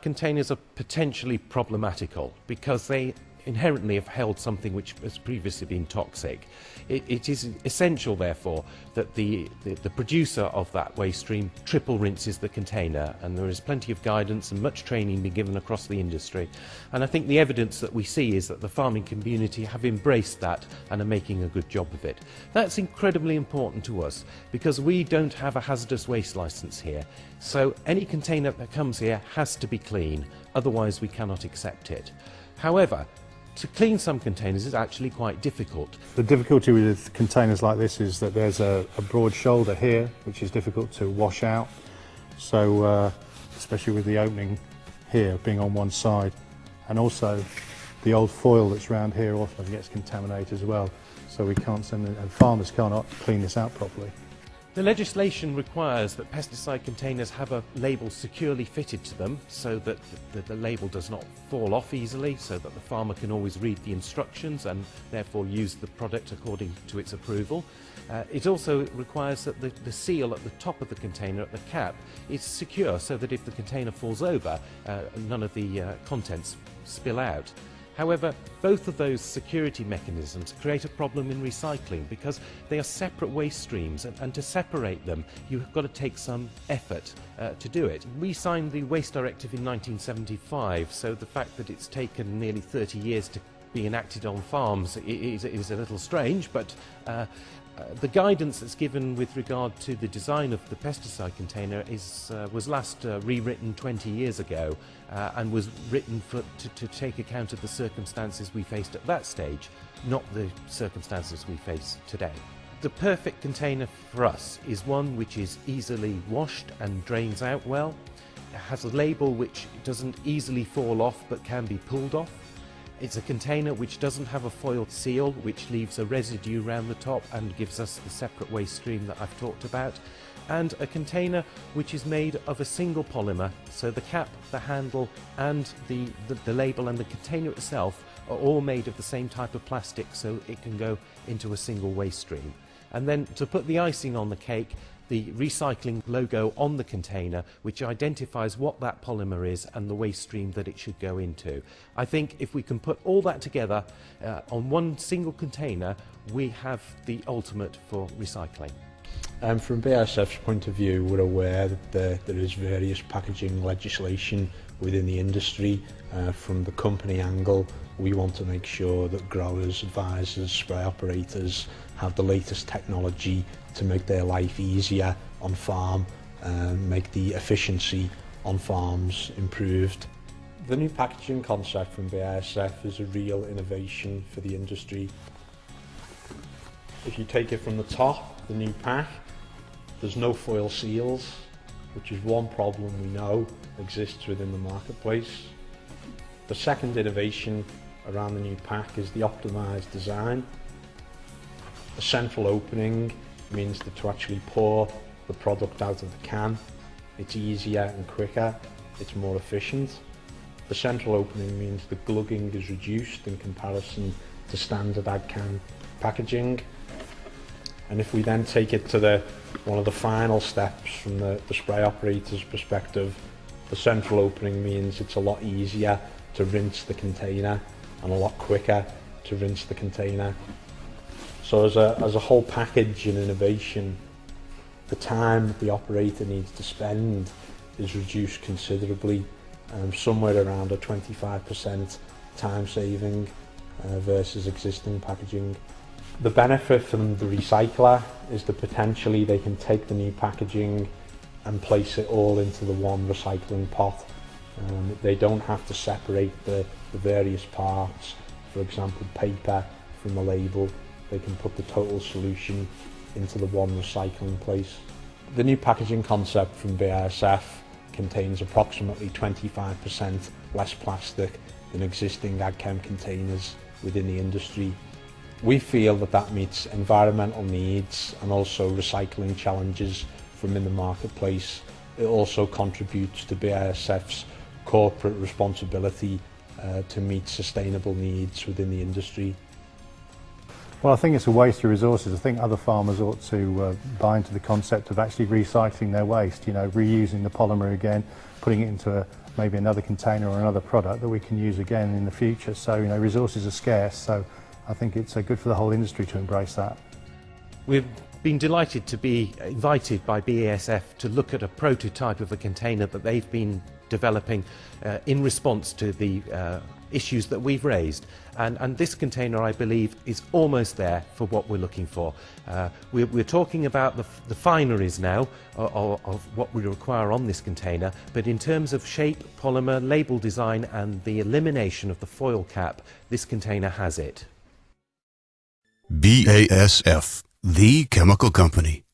Containers are potentially problematical because they inherently have held something which has previously been toxic. It is essential, therefore, that the producer of that waste stream triple rinses the container, and there is plenty of guidance and much training being given across the industry. And I think the evidence that we see is that the farming community have embraced that and are making a good job of it. That's incredibly important to us because we don't have a hazardous waste licence here. So any container that comes here has to be clean, otherwise we cannot accept it. However, to clean some containers is actually quite difficult. The difficulty with containers like this is that there's a broad shoulder here which is difficult to wash out, so especially with the opening here being on one side, and also the old foil that's around here often gets contaminated as well, so we can't send it, and farmers cannot clean this out properly. The legislation requires that pesticide containers have a label securely fitted to them so that the label does not fall off easily, so that the farmer can always read the instructions and therefore use the product according to its approval. It also requires that the seal at the top of the container, at the cap, is secure so that if the container falls over, none of the contents spill out. However, both of those security mechanisms create a problem in recycling because they are separate waste streams, and to separate them you've got to take some effort to do it. We signed the Waste Directive in 1975, so the fact that it's taken nearly 30 years to be enacted on farms is a little strange, but the guidance that's given with regard to the design of the pesticide container was last rewritten 20 years ago and was written to take account of the circumstances we faced at that stage, not the circumstances we face today. The perfect container for us is one which is easily washed and drains out well. It has a label which doesn't easily fall off but can be pulled off. It's a container which doesn't have a foil seal, which leaves a residue around the top and gives us the separate waste stream that I've talked about. And a container which is made of a single polymer, so the cap, the handle and the label and the container itself are all made of the same type of plastic, so it can go into a single waste stream. And then to put the icing on the cake, the recycling logo on the container, which identifies what that polymer is and the waste stream that it should go into. I think if we can put all that together on one single container, we have the ultimate for recycling. From BASF's point of view, we're aware that there is various packaging legislation within the industry. From the company angle, we want to make sure that growers, advisors, spray operators have the latest technology to make their life easier on farm and make the efficiency on farms improved. The new packaging concept from BASF is a real innovation for the industry. If you take it from the top, the new pack, there's no foil seals, which is one problem we know exists within the marketplace. The second innovation around the new pack is the optimized design. The central opening means that to actually pour the product out of the can, it's easier and quicker, it's more efficient. The central opening means the glugging is reduced in comparison to standard ag can packaging. And if we then take it to one of the final steps from the spray operator's perspective, the central opening means it's a lot easier to rinse the container and a lot quicker to rinse the container. So as a whole package and innovation, the time that the operator needs to spend is reduced considerably, somewhere around a 25% time saving versus existing packaging. The benefit from the recycler is that potentially they can take the new packaging and place it all into the one recycling pot. They don't have to separate the various parts, for example paper from the label. They can put the total solution into the one recycling place. The new packaging concept from BASF contains approximately 25% less plastic than existing AgChem containers within the industry. We feel that meets environmental needs and also recycling challenges from in the marketplace. It also contributes to BASF's corporate responsibility to meet sustainable needs within the industry. Well, I think it's a waste of resources. I think other farmers ought to buy into the concept of actually recycling their waste, you know, reusing the polymer again, putting it into maybe another container or another product that we can use again in the future. So, you know, resources are scarce, so I think it's good for the whole industry to embrace that. We've been delighted to be invited by BASF to look at a prototype of a container that they've been developing in response to the issues that we've raised. And this container, I believe, is almost there for what we're looking for. We're talking about the fineries now of what we require on this container, but in terms of shape, polymer, label design and the elimination of the foil cap, this container has it. BASF, the chemical company.